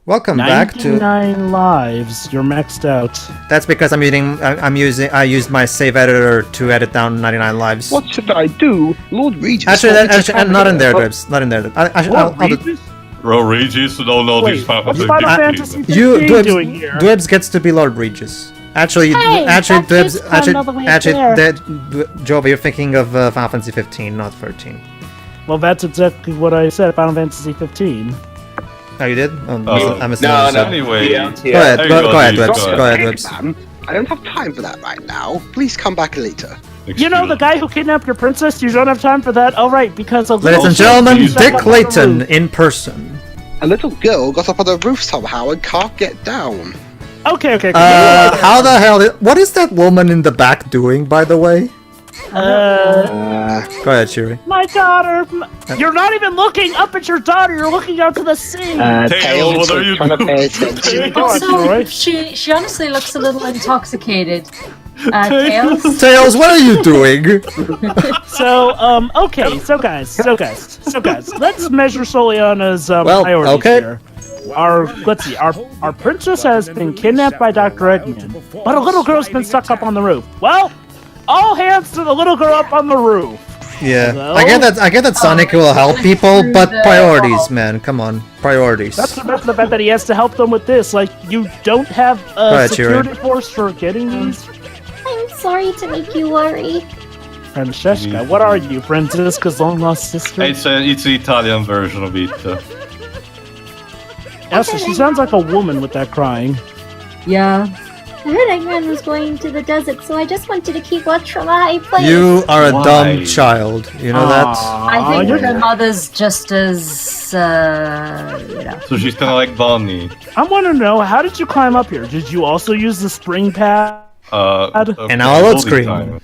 Welcome back to 99 lives. You're maxed out. That's because I used my save editor to edit down 99 lives. What should I do? Lord Regis. Actually, not in there, Dibs. Not in there. Lord Regis? Lord Regis? No, Wait, these Final what's Fantasy Final 15. Fantasy 15 doing here? Dibs gets to be Lord Regis. Actually, Dibs. Jova, you're thinking of Final Fantasy 15, not 13. Well, that's exactly what I said. Final Fantasy 15. Oh, you did? No. Anyway. Anyway. Go ahead, Dibs. Go Go ahead, Dibs. I don't have time for that right now. Please come back later. You know the guy who kidnapped your princess? You don't have time for that? Oh, right, because of... Ladies and gentlemen, Dick Layton in person. A little girl got up on the roof somehow and can't get down. Okay. How the hell... What is that woman in the back doing, by the way? Go ahead, Shiri. My daughter! You're not even looking up at your daughter, you're looking out to the sea! Tails, what are you trying to doing? pay attention. Troy. She honestly looks a little intoxicated. Tails? Tails, what are you doing? So, okay, so guys, let's measure Soliana's priorities here. Our princess has been kidnapped by Dr. Eggman, but a little girl's been stuck up on the roof. Well, all hands to the little girl up on the roof. Yeah, Hello? I get that Sonic will help people, but priorities, man, come on, priorities. That's the bet that he has to help them with this. Like, you don't have a security force for getting these. I'm sorry to make you worry. Francesca, what are you, Francesca's long lost sister? It's the Italian version of it. Elsa, she sounds like a woman with that crying. Yeah. I heard Eggman was going to the desert, so I just wanted to keep watch from a high place. You are a Why? dumb child, you know that? I think her mother's just as, So she's kind of like Bonnie. I want to know, how did you climb up here? Did you also use the spring pad? And now load screen.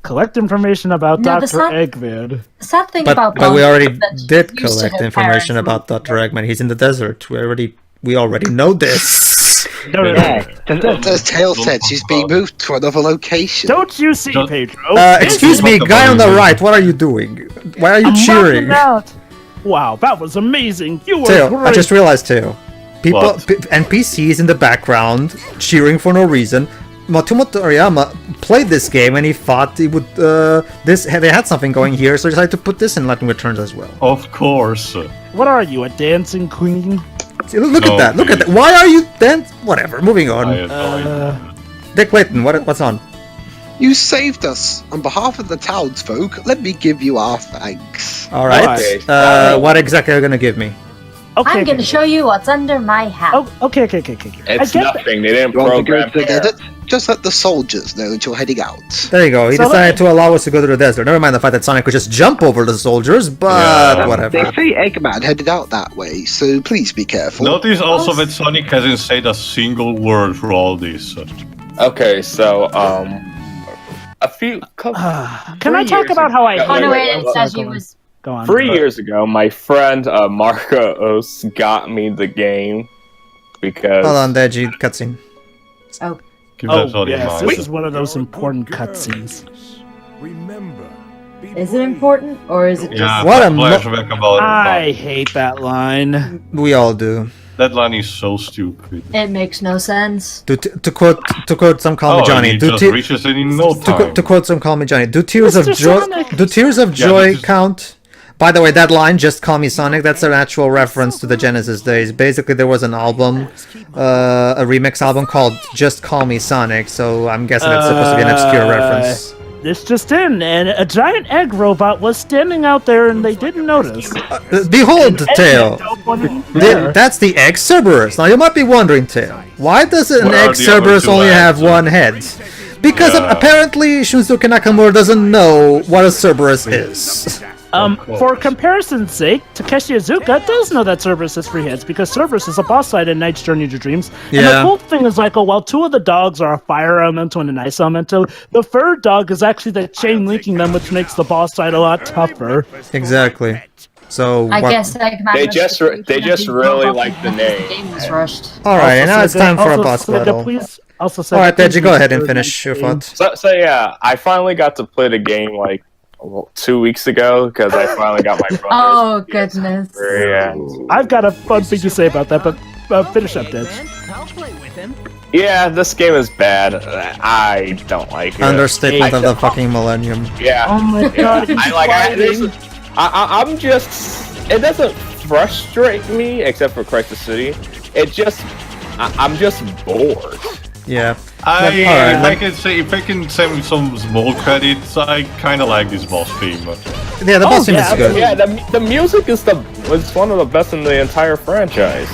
Collect information about No, Dr. the sad- Eggman. The sad thing But about we Bonnie already is that she's did used to collect her information parents about Dr. Eggman. He's in the desert. We already know this. As Tails said, she's being moved to another location. Don't you see, Don't- Pedro? Excuse me, guy on the right, what are you doing? Why are you cheering? Wow, that was amazing. You were Teo, great. I just realized, Teo. People, What? NPCs in the background cheering for no reason. Matsumoto Toriyama played this game and he thought he would. They had something going here, so he decided to put this in Lightning Returns as well. Of course. What are you, a dancing queen? See, look No, at that! Look at please. that! Why are you then? Whatever. Moving I on. annoy Dick Layton, what's on? You saved us. On behalf of the townsfolk, let me give you our thanks. All right. What exactly are you gonna give me? I'm gonna show you what's under my hat. Oh, okay. It's nothing. They didn't You want to go program to the here. desert? Just let the soldiers know that you're heading out. There you go. He So decided to allow us to go to the desert. Never mind the fact that Sonic could just jump over the soldiers, but Yeah. whatever. They say Eggman headed out that way, so please be careful. Notice also that Sonic hasn't said a single word for all this. Okay, so a few. Can I talk about how I Oh no, wait, wait, it says you was. Go on. 3 years ago, my friend Marcos got me the game because. Hold on, Deji, cutscene. Keep that Oh, all in yes, mind. this is one of those important cutscenes. Is it important or is it just? Yeah, What a flashback about I hate that line. We all do. that line is so stupid. It makes no sense. To quote some Call Me Oh, Johnny. and he Do just te- reaches it in no time. to quote some Call Me Johnny. Do tears of Mr. joy? Sonic! Do tears of Yeah, joy this is- count? By the way, that line, "Just Call Me Sonic," that's an actual reference to the Genesis days. Basically, there was an album, a remix album called "Just Call Me Sonic," so I'm guessing it's supposed to be an obscure reference. This just in, and a giant egg robot was standing out there and they didn't notice. Behold, Teo. That's the egg Cerberus. Now you might be wondering, Teo, why does an What are egg the Cerberus other two only have eggs? one head? Because Yeah. apparently Shunsuke Nakamura doesn't know what a Cerberus is. For comparison's sake, Takeshi Iizuka does know that Cerberus has 3 heads because Cerberus is a boss fight in Knight's Journey to Dreams. And Yeah. the cool thing is, like, while 2 of the dogs are a fire elemental and an ice elemental, the 3rd dog is actually the chain linking them, which makes the boss fight a lot tougher. Exactly. So I what- guess Eggman They was just thinking they of just being really robot like the because name. The game was rushed. All right, and now it's time for a boss Sega, battle. please, All right, Deji, go ahead and finish your thought. So yeah, I finally got to play the game like 2 weeks ago because I finally got my brother. Oh goodness. Yeah. I've got a fun thing to say about that, but finish up, Ditch. I'll play with him. Yeah, this game is bad. I don't like it. Understatement of the fucking millennium. Yeah. Oh my god, I'm just. It doesn't frustrate me, except for Crisis City. I'm just bored. Yeah. If I can say some small credits, I kind of like this boss theme. Yeah, the boss theme is good. Yeah, the music is one of the best in the entire franchise.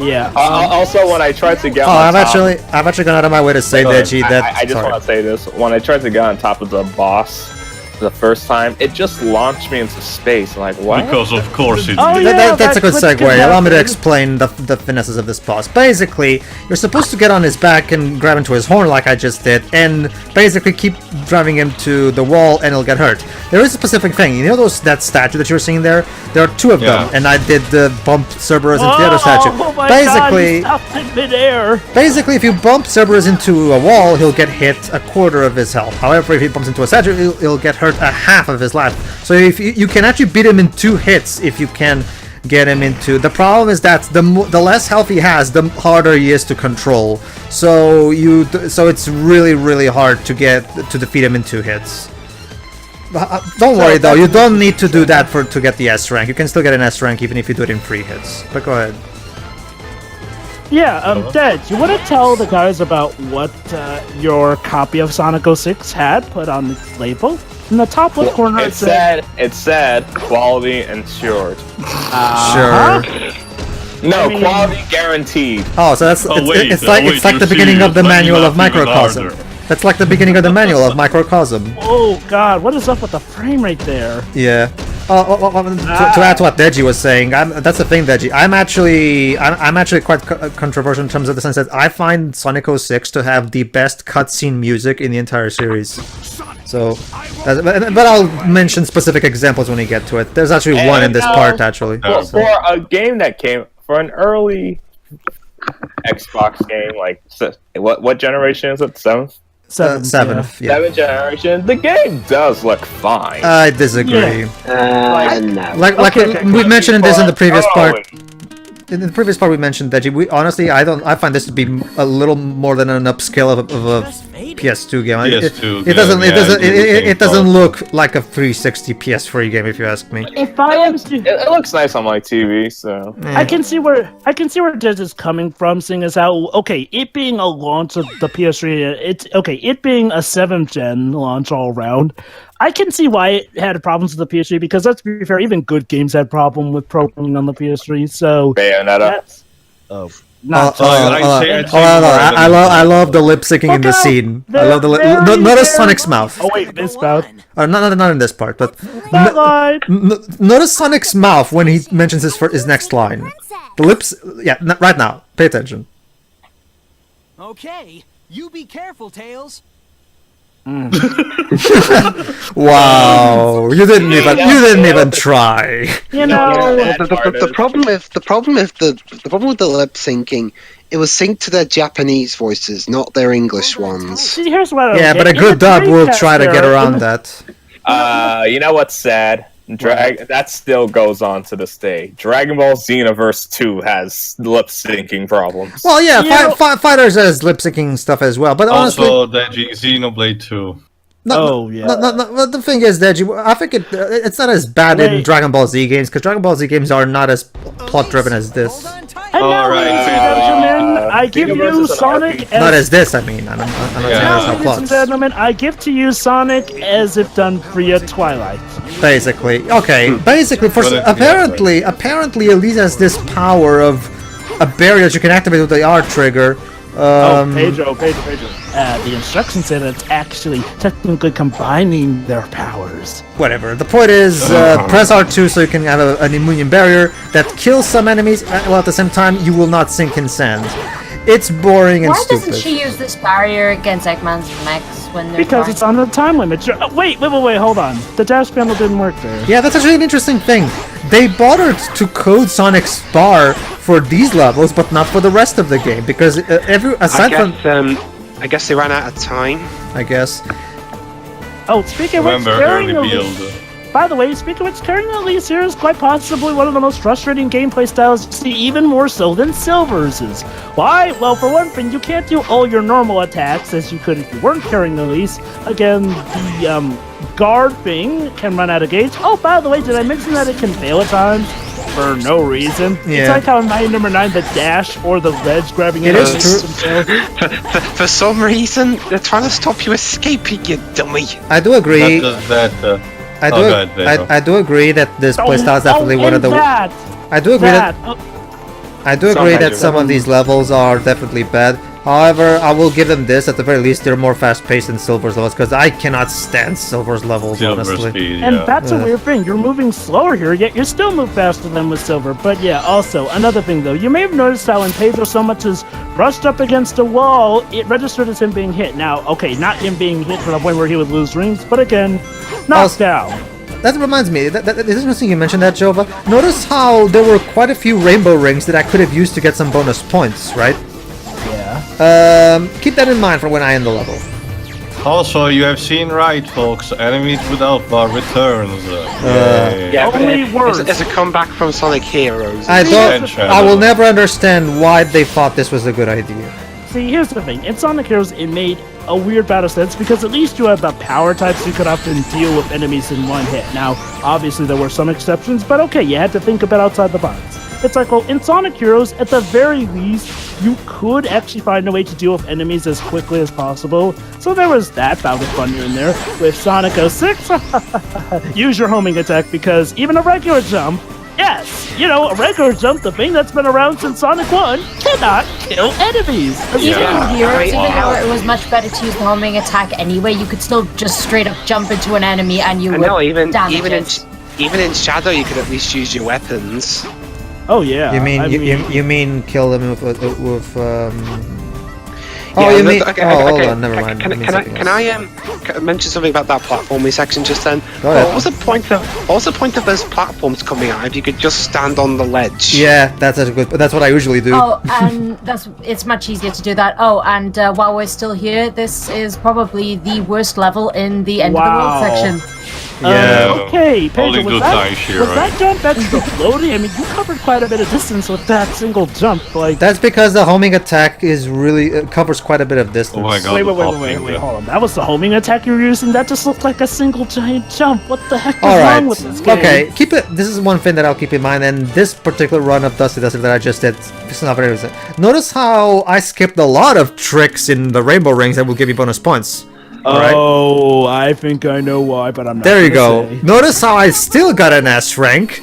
Yeah. Also, when I tried to get I've actually gone out of my way to say Deji that. I just want to say this. When I tried to get on top of the boss the first time, it just launched me into space. Like, what? Because of course it Oh, did. yeah, That's a good what segue. could Allow me to happen. explain the finesses of this boss. Basically, you're supposed to get on his back and grab into his horn like I just did, and basically keep driving him to the wall and he'll get hurt. There is a specific thing. You know that statue that you were seeing there? There are two of them, and I did the bump Cerberus into the other statue. Oh my Basically, god, he stopped in midair. Basically, if you bump Cerberus into a wall, he'll get hit a quarter of his health. However, if he bumps into a statue, he'll get hurt a half of his life. So if you can actually beat him in 2 hits if you can get him into. The problem is that the less health he has, the harder he is to control. So it's really hard to defeat him in 2 hits. Don't worry though, you don't need to do that to get the S rank. You can still get an S rank even if you do it in 3 hits. But go ahead. Yeah, Dad, you want to tell the guys about what your copy of Sonic 06 had put on the label? In the top left corner, it said quality ensured. Sure. No, quality guaranteed. Oh, so it's like the beginning of the manual of Microcosm. That's like the beginning of the manual of Microcosm. Oh god, what is up with the frame rate there? Yeah. To add to what Deji was saying, that's the thing, Deji. I'm actually quite controversial in terms of the sense that I find Sonic 06 to have the best cutscene music in the entire series. So, but I'll mention specific examples when we get to it. There's actually one in this part, actually. For a game that came for an early Xbox game, like what generation is it? 7th? 7th, yeah. 7th generation. The game does look fine. I disagree. No. Like we mentioned in the previous part. In the previous part, we mentioned that I find this to be a little more than an upscale of a PS2 game. It doesn't look like a 360 PS3 game, if you ask me. If I am it looks nice on my TV, so I can see where Diz is coming from, seeing as how it being a launch of the PS3, it being a 7th gen launch all around. I can see why it had problems with the PS3 because let's be fair, even good games had problem with programming on the PS3. So Bayonetta. I love the lip syncing in the scene. I love the notice Sonic's mouth. Oh wait, this mouth. Not in this part, but line. notice Sonic's mouth when he mentions his next line. The lips, right now. Pay attention. Okay, you be careful, Tails. Wow, you didn't even try. You know, the problem with the lip syncing, it was synced to their Japanese voices, not their English ones. See, here's what But a good dub will try to get around that. You know what's sad? That still goes on to this day. Dragon Ball Xenoverse 2 has lip syncing problems. Well, yeah, Fighters has lip syncing stuff as well, but honestly, also Deji, Xenoblade 2. No, the thing is, Deji, I think it's not as bad in Dragon Ball Z games because Dragon Ball Z games are not as plot driven as this. And now, ladies and gentlemen, I give you Sonic. Not as this, I mean. I'm not saying there's no ladies and plots. gentlemen, I give to you Sonic as if done via Twilight. Basically, apparently Elise has this power of a barrier that you can activate with the R trigger. Pedro. The instructions say that it's actually technically combining their powers. Whatever. The point is, press R2 so you can have an immune barrier that kills some enemies, while at the same time you will not sink in sand. It's boring and stupid. Why doesn't she use this barrier against Eggman's mechs when they're Because it's on the time limit. Wait, hold on. The dash panel didn't work there. Yeah, that's actually an interesting thing. They bothered to code Sonic's bar for these levels, but not for the rest of the game, because I guess they ran out of time. I guess. Oh, speaking of which, Remember early build. by the way, speaking of which, carrying Elise here is quite possibly one of the most frustrating gameplay styles you see, even more so than Silver's is. Why? Well, for one thing, you can't do all your normal attacks as you could if you weren't carrying Elise. Again, the guard thing can run out of gauge. Oh, by the way, did I mention that it can fail at times? For no reason. Yeah. It's like how in Mighty Number 9, the dash or the ledge grabbing It is true. For some reason, they're trying to stop you escaping, you dummy. I do agree. Pedro. I do agree that this playstyle is definitely one of the. I do agree that some of these levels are definitely bad. However, I will give them this. At the very least, they're more fast-paced than Silver's levels, because I cannot stand Silver's levels, honestly. Speed, And that's a weird thing. You're moving slower here, yet you still move faster than with Silver. But yeah, also, another thing though, you may have noticed how when Pedro so much as brushed up against a wall, it registered as him being hit. Now, okay, not him being hit to the point where he would lose rings, but again, knocked down. That reminds me, it's interesting you mentioned that, Jova. Notice how there were quite a few rainbow rings that I could have used to get some bonus points, right? Yeah. Keep that in mind for when I end the level. Also, you have seen right, folks. Enemies without bar returns. Yeah, Only words. As a comeback from Sonic Heroes. I will never understand why they thought this was a good idea. See, here's the thing. In Sonic Heroes, it made a weird battle sense because at least you have the power types you could often deal with enemies in one hit. Now, obviously there were some exceptions, but okay, you had to think about outside the box. It's like, well, in Sonic Heroes, at the very least, you could actually find a way to deal with enemies as quickly as possible. So there was that bout of fun in there. With Sonic 06, use your homing attack because even a regular jump, yes, you know, a regular jump, the thing that's been around since Sonic 1, cannot kill enemies. Even in Heroes, even though it was much better to use the homing attack anyway, you could still just straight up jump into an enemy and you would damage it. Even in Shadow, you could at least use your weapons. Oh yeah. You mean kill them with Yeah, you mean? okay, hold on, never mind. Can I mention something about that platforming section just then? Go ahead. What was the point of those platforms coming out if you could just stand on the ledge? Yeah, that's what I usually do. Oh, and it's much easier to do that. Oh, and while we're still here, this is probably the worst level in the end of the world section. Yeah. Okay, Pedro, was right? that jump extra floaty? I mean, you covered quite a bit of distance with that single jump. Like that's because the homing attack is really covers quite a bit of distance. Oh my god! Wait, hold on. That was the homing attack you were using. That just looked like a single giant jump. What the heck is wrong with this game? Okay, keep it. This is one thing that I'll keep in mind. And this particular run of Dusty that I just did, it's not very. Notice how I skipped a lot of tricks in the rainbow rings that will give you bonus points. Oh, I think I know why, but I'm not. There you go. Notice how I still got an S rank.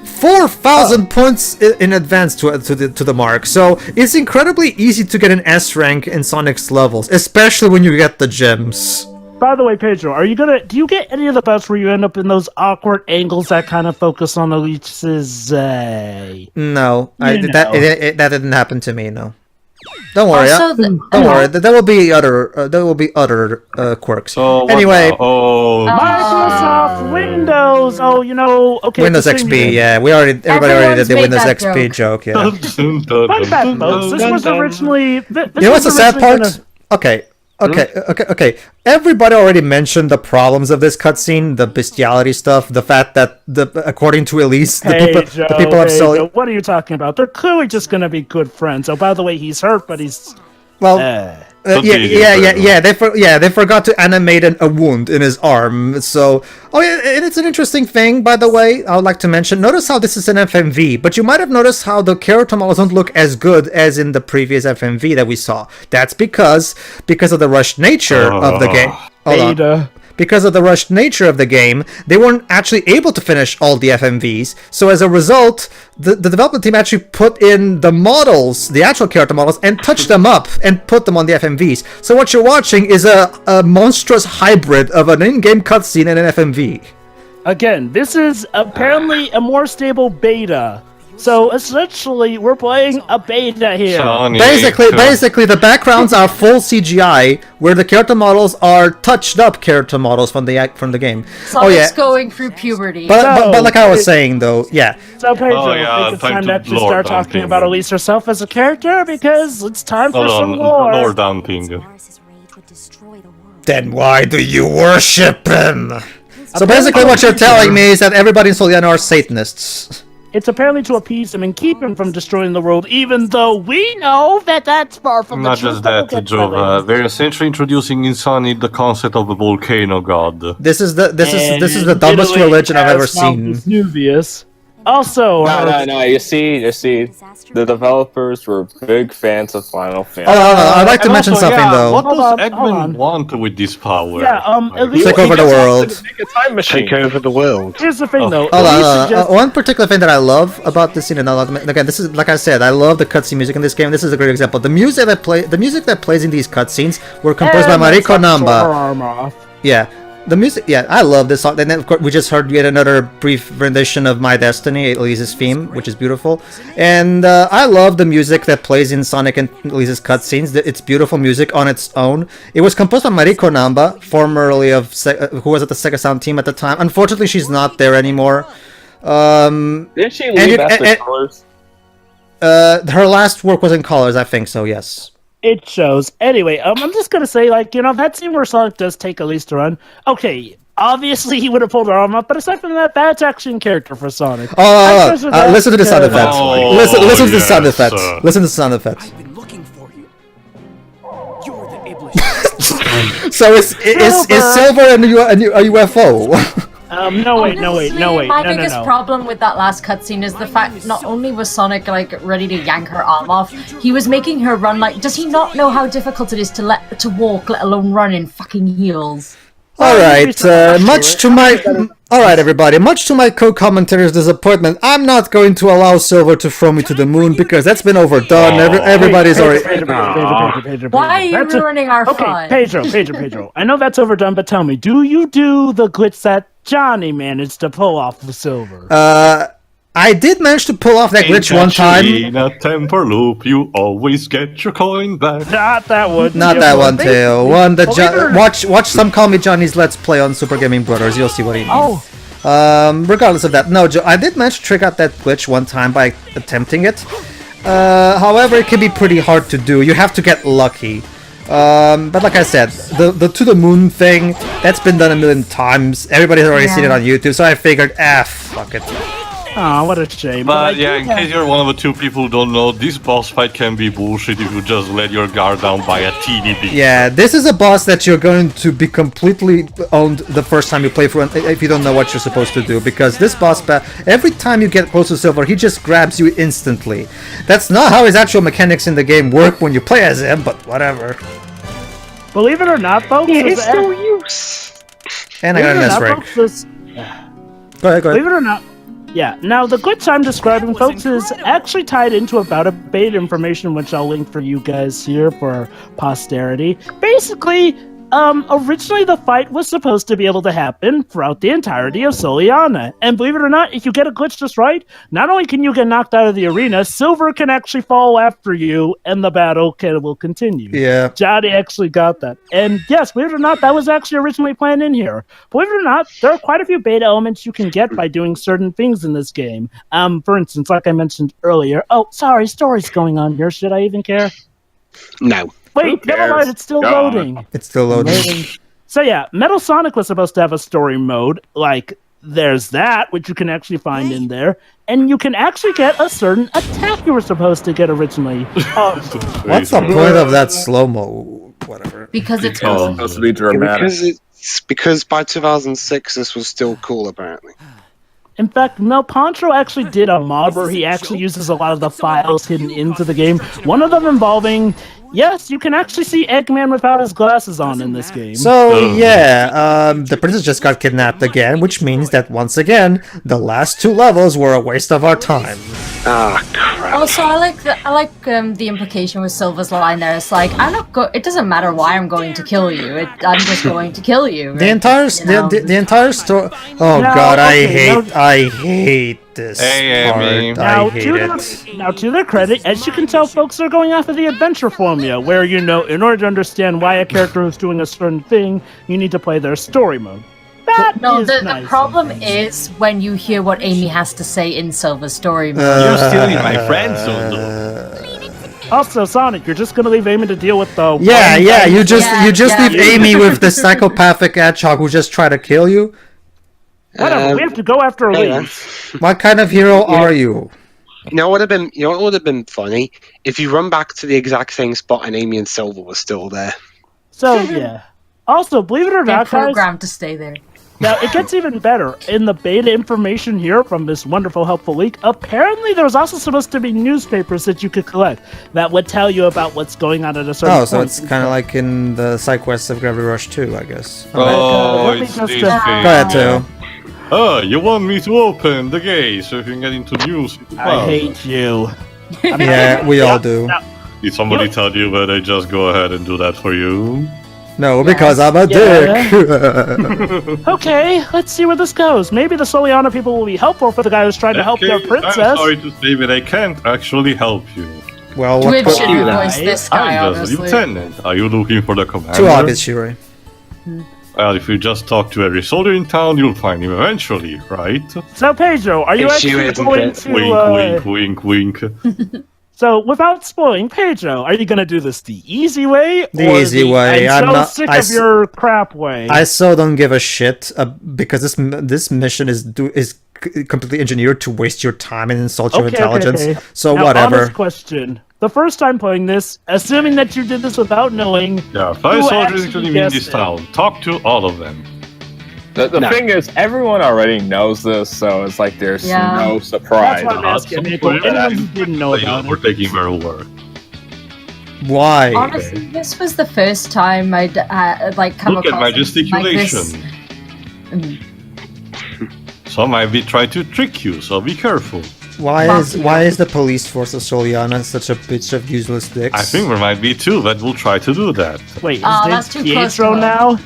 4,000 points in advance to the mark. So it's incredibly easy to get an S rank in Sonic's levels, especially when you get the gems. By the way, Pedro, do you get any of the bouts where you end up in those awkward angles that kind of focus on Elise's, No, that didn't happen to me, no. Don't worry, Also, worry. There will be other quirks. Anyway, Microsoft Windows. Oh, you know, okay. Windows XP. Yeah, everybody already did the Windows XP joke. Yeah. Fun fact, folks. This was originally. You know what's the sad part? Okay. Everybody already mentioned the problems of this cutscene, the bestiality stuff, the fact that according to Elise, the people have Joe, what are you talking about? They're clearly just gonna be good friends. Oh, by the way, he's hurt, but he's They forgot to animate a wound in his arm. So, and it's an interesting thing, by the way. I would like to mention. Notice how this is an FMV, but you might have noticed how the character models don't look as good as in the previous FMV that we saw. That's because of the rushed nature of the game. Hold on. Because of the rushed nature of the game, they weren't actually able to finish all the FMVs. So as a result, the development team actually put in the models, the actual character models, and touched them up and put them on the FMVs. So what you're watching is a monstrous hybrid of an in-game cutscene and an FMV. Again, this is apparently a more stable beta. So essentially, we're playing a beta here. Basically, the backgrounds are full CGI, where the character models are touched-up character models from the game. Sonic's going through puberty. But like I was saying, though, yeah. So Pedro, I think it's time to actually start talking about Elise herself as a character, because it's time for some lore. Lore dumping. Then why do you worship him? So basically what you're telling me is that everybody in Soliana are Satanists. It's apparently to appease him and keep him from destroying the world, even though we know that that's far from Not the truth. just that, Jova. They're essentially introducing in Sunny the concept of a volcano god. This is the dumbest religion I've ever seen. Vesuvius. Also, no. You see, the developers were big fans of Final Fantasy. I'd like to mention something though. What does Eggman want with this power? Yeah, Elise, take over the world. Make a time machine. Take over the world. Here's the thing, though. One particular thing that I love about this scene, and again, this is like I said, I love the cutscene music in this game. This is a great example. The music that plays in these cutscenes were composed by Mariko Namba. Yeah. The music, yeah, I love this song. And then, of course, we just heard yet another brief rendition of My Destiny, Elise's theme, which is beautiful. And I love the music that plays in Sonic and Elise's cutscenes. It's beautiful music on its own. It was composed by Mariko Namba, formerly of who was at the Sega Sound team at the time. Unfortunately, she's not there anymore. Did she leave after Colors? Her last work was in Colors, I think so, yes. It shows. Anyway, I'm just gonna say, like, that scene where Sonic does take Elise to run. Okay, obviously he would have pulled her arm up, but aside from that, that's actually in character for Sonic. Listen to the sound effects. Listen to the sound effects. Listen to the sound effects. I've been looking for you. You're the ableist. So is Silver a UFO? No wait. My biggest problem with that last cutscene is the fact not only was Sonic ready to yank her arm off, he was making her run like. Does he not know how difficult it is to walk, let alone run in fucking heels? All right, everybody. Much to my co-commentator's disappointment, I'm not going to allow Silver to throw me to the moon because that's been overdone. Everybody's already. Pedro, why are you ruining our fun? Pedro. I know that's overdone, but tell me, do you do the glitch that Johnny managed to pull off with Silver? I did manage to pull off that glitch one time. In a temper loop, you always get your coin back. Not that one. Not that one, Tail. One that watch some Call Me Johnny's Let's Play on Super Gaming Brothers. You'll see what he means. Regardless of that, no, I did manage to trick out that glitch one time by attempting it. However, it can be pretty hard to do. You have to get lucky. But like I said, the to the moon thing, that's been done a million times. Everybody's already seen it on YouTube, so I figured, fuck it. Oh, what a shame. But yeah, in case you're one of the two people who don't know, this boss fight can be bullshit if you just let your guard down by a teeny bit. Yeah, this is a boss that you're going to be completely owned the first time you play through if you don't know what you're supposed to do, because this boss, every time you get close to Silver, he just grabs you instantly. That's not how his actual mechanics in the game work when you play as him, but whatever. Believe it or not, folks, it's no use. And I got an S rank. Go ahead. Believe it or not. Yeah, now the glitch I'm describing, folks, is actually tied into about a beta information, which I'll link for you guys here for posterity. Basically, originally the fight was supposed to be able to happen throughout the entirety of Soliana. And believe it or not, if you get a glitch just right, not only can you get knocked out of the arena, Silver can actually fall after you, and the battle will continue. Yeah. Johnny actually got that. And yes, believe it or not, that was actually originally planned in here. Believe it or not, there are quite a few beta elements you can get by doing certain things in this game. For instance, like I mentioned earlier, story's going on here. Should I even care? No. Wait, never mind, it's still loading. It's still loading. So yeah, Metal Sonic was supposed to have a story mode, like there's that, which you can actually find in there, and you can actually get a certain attack you were supposed to get originally. What's the point of that slow-mo, whatever? Because it's supposed to be dramatic. Because by 2006 this was still cool, apparently. In fact, no, Poncho actually did a mod where he actually uses a lot of the files hidden into the game. One of them involving, yes, you can actually see Eggman without his glasses on in this game. So, yeah, the princess just got kidnapped again, which means that, once again, the last two levels were a waste of our time. Ah, crap. Also, I like the implication with Silver's line there. It's like, it doesn't matter why I'm going to kill you. I'm just going to kill you. Right? The entire story. Oh no, God, okay, I hate this part. I hate it. Now, to their credit, as you can tell, folks are going off of the adventure formula, where in order to understand why a character is doing a certain thing, you need to play their story mode. The problem is when you hear what Amy has to say in Silver's story mode. You're stealing my friend zone, though. Also, Sonic, you're just gonna leave Amy to deal with the... You just leave Amy with the psychopathic Hedgehog who just tried to kill you? Whatever, we have to go after yeah. Elise. What kind of hero are you? You know what would have been funny if you run back to the exact same spot and Amy and Silver was still there. So, yeah. Also, believe it or They're not, guys, programmed to stay there. now it gets even better. In the beta information here from this wonderful, helpful leak, apparently there was also supposed to be newspapers that you could collect that would tell you about what's going on at a certain point. Oh, so it's kind of like in the side quests of Gravity Rush 2, I guess. Oh, let me it's just, this Go ahead, Tail. Oh, you want me to open the gate so you can get into news? I hate you. Yeah, we all do. Did somebody tell you that I just go ahead and do that for you? No, because I'm a dick. Okay, let's see where this goes. Maybe the Soliana people will be helpful for the guy who's trying to help their princess. I'm sorry to say, but I can't actually help you. Well, what Twib put should you voice there? this guy, I'm the honestly. lieutenant. Are you looking for the commander? Too obvious, Shuri. Well, if you just talk to every soldier in town, you'll find him eventually, right? So, Pedro, are you If you actually isn't going it. to... Wink, wink, wink. So, without spoiling, Pedro, are you going to do this the easy way? The or easy way. I'm so not- sick I of s- your crap way. I so don't give a shit because this mission is completely engineered to waste your time and insult your intelligence. Okay. So Now, whatever. honest question. The first time playing this, assuming that you did this without knowing, Yeah, 5 Who soldiers actually including in guessed this it? town. Talk to all of them. The thing is, everyone already knows this, so it's like there's Yeah. no surprise. that's why I'm asking some people. point, Anyone who didn't know about We're it. taking their word. Why? Honestly, this was the first time I'd come Look at across my something like this. gesticulation. Some might be trying to trick you, so be careful. Why is the police force of Soliana such a bitch of useless dicks? I think there might be two that will try to do that. Wait, is that's this too close to Pietro home. now?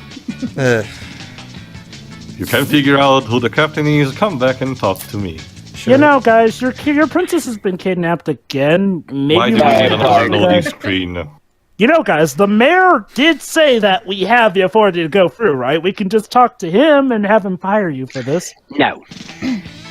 If you can figure out who the captain is, come back and talk to me. Sure. You know, guys, your princess has been kidnapped again. Maybe Why do we we need should another talk to loading that. screen? You know, guys, the mayor did say that we have the authority to go through, right? We can just talk to him and have him fire you for this. No.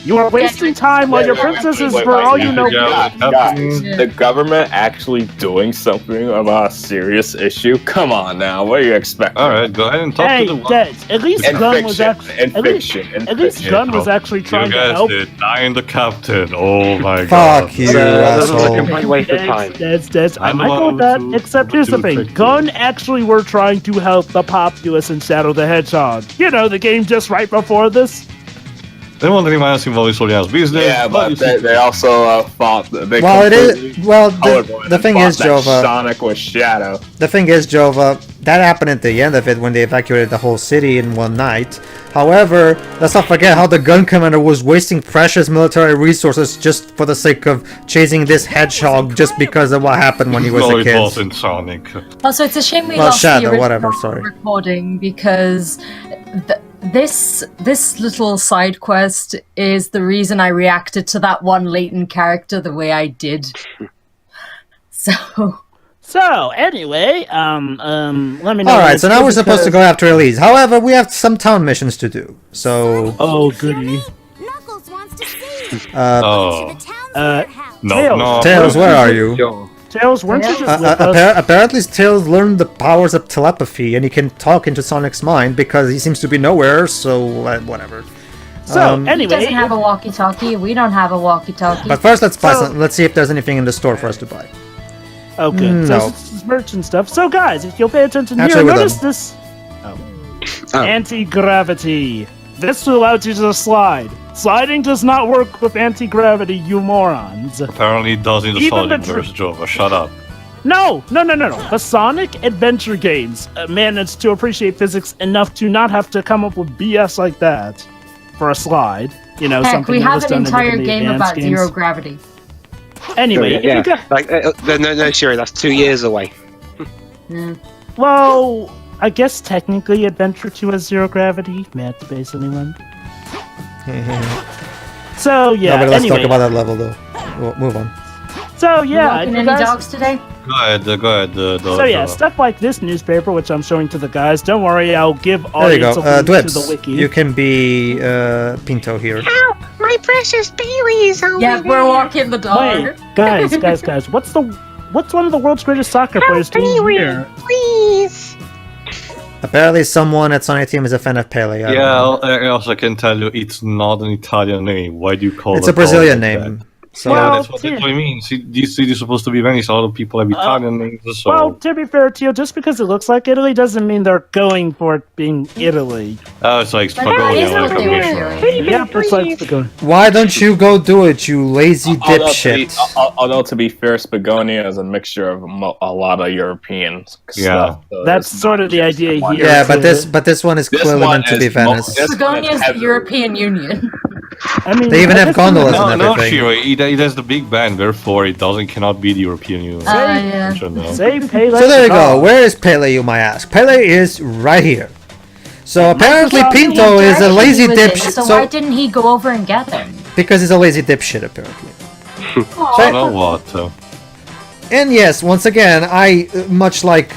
You are wasting time while your princess is, for all you know. Guys, the government actually doing something about a serious issue? Come on now, what do you expect? Alright, go ahead and talk Hey, to the Des, at least In Gunn was fiction, actually. in At least, fiction, in at least fiction. Gunn was actually trying you to guessed help. it. I am the captain. Oh my god. Fuck you, This is a asshole. complete waste of time. Des, I I'm might go with the that, one except here's the to thing. trick you. Gunn actually were trying to help the populace in Shadow the Hedgehog. You know, the game just right before this. They want to remind us involving Soliana's business. Yeah, but you see- they also thought that they Well, it completely is. Well, colorblind the and thing thought is, that Jova. Sonic was Shadow. The thing is, Jova, that happened at the end of it when they evacuated the whole city in one night. However, let's not forget how the gun commander was wasting precious military resources just for the sake of chasing this hedgehog just because of what happened when he was no, a it kid. wasn't Sonic. Also, it's a shame we Well, lost Shadow, the original whatever, sorry. recording because this little side quest is the reason I reacted to that one latent character the way I did. So, anyway, let me know. Alright, so now we're supposed to go after Elise. However, we have some town missions to do. So, Oh, goody. Knuckles wants to see. Oh. No. Tails, where are you? Sure. Tails, weren't you just with us? Apparently, Tails learned the powers of telepathy, and he can talk into Sonic's mind because he seems to be nowhere. So whatever. So, He anyway, doesn't have a walkie-talkie. We don't have a walkie-talkie. But first, let's buy some. Let's see if there's anything in the store for us to buy. okay, No. so it's merch and stuff. So, guys, if you'll pay attention Actually, here, we're notice done. this Oh. anti-gravity. This allows you to slide. Sliding does not work with anti-gravity, you morons. Apparently it does in the Even Sonic the verse, Jova. Shut up. No. The Sonic adventure games managed to appreciate physics enough to not have to come up with BS like that for a slide. You know, Heck, something we that have was an done entire in the game advanced about games. zero gravity. Anyway, if yeah. you got, Like, no, Sherry, that's 2 years away. well, I guess technically Adventure 2 has zero gravity. Matt Space anyone? So yeah. No, but let's anyway, talk about that level though. We'll move on. So yeah, Walking you any guys- dogs today? Go ahead. So yeah, stuff like this newspaper, which I'm showing to the guys. Don't worry, I'll give There you go. audience a link to the Dwibs, wiki. you can be Pinto here. My precious Bailey is over Yeah, we're walking the dog. Wait, guys, what's one of the world's greatest soccer players doing here? Please. Apparently, someone at Sonic Team is a fan of Pele. I don't know. I also can tell you it's not an Italian name. Why do you call it? It's a Brazilian like name. that? So Yeah, that's what it means. This city is supposed to be Venice. A lot of people have Italian names. So. Well, to be fair to you, just because it looks like Italy doesn't mean they're going for it being Italy. Oh, it's like But that is Spagonia. what they were doing. Yeah, it's like Spagonia. why don't you go do it, you lazy dipshit? Although to be fair, Spagonia is a mixture of a lot of European stuff. So That's it's sort not of the just idea one. here. Yeah, but too. this one is This clearly one meant to is be Venice. Spagonia is the European Union. I mean, They even I have guess gondolas No, and no, everything. Shiro. It has the big band, therefore it cannot be the European Union. Yeah. You should know. Say Pele. So there you go. Where is Pele, you might ask? Pele is right here. So apparently Pinto is a lazy dipshit. So why didn't he go over and get him? Because he's a lazy dipshit, apparently. You know what? And yes, once again, much like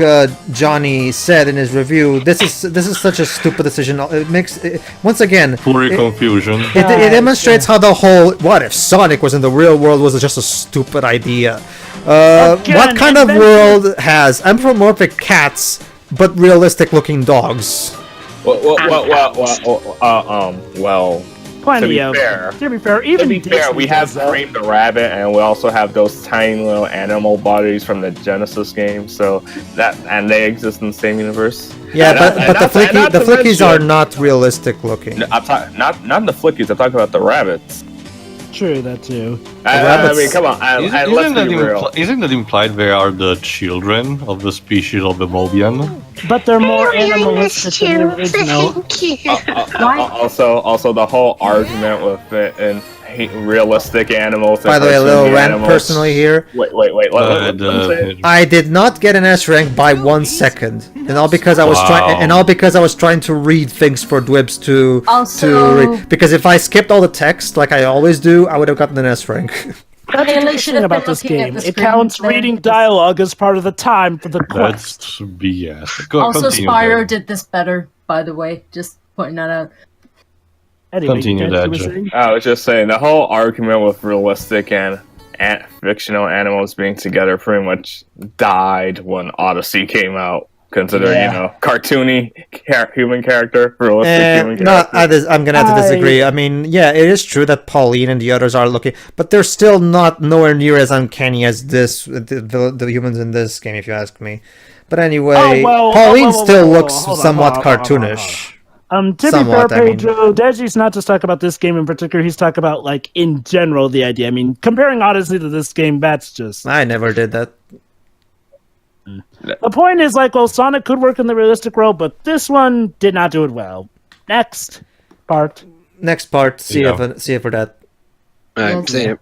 Johnny said in his review, this is such a stupid decision. It makes once again Pure confusion. it demonstrates how the whole what if Sonic was in the real world was just a stupid idea. What kind of world has anthropomorphic cats but realistic looking dogs? Well. Plenty of. To be fair, even we have Frame the Rabbit, and we also have those tiny little animal bodies from the Genesis game. So they exist in the same universe. Yeah, but the flickies are not realistic looking. I'm talking not the flickies. I'm talking about the rabbits. True, that too. I mean, come on. Let's be real. Isn't that implied they are the children of the species of the Mobian? But they're more animalistic than the original. Thank you. Also, the whole argument with it and realistic animals. By the way, a little rant personally here. Wait. Let say it. I did not get an S rank by 1 second, and all because I was trying to read things for Dwibs to read. Because if I skipped all the text like I always do, I would have gotten an S rank. That's the interesting about this game. It counts reading dialogue as part of the time for the quest. That's BS. Also, Spyro did this better, by the way. Just pointing that out. Anyway, Continue that, I was just saying the whole argument with realistic and fictional animals being together pretty much died when Odyssey came out. Considering cartoony human character, realistic human character. I'm gonna have to disagree. I mean, yeah, it is true that Pauline and the others are looking, but they're still not nowhere near as uncanny as the humans in this game, if you ask me. But anyway, Pauline still looks somewhat cartoonish. To be fair, Pedro, Deji's not just talking about this game in particular, he's talking about, like, in general, the idea. I mean, comparing Odyssey to this game, that's just... I never did that. The point is, like, well, Sonic could work in the realistic world, but this one did not do it well. Next part. See you for that. See it.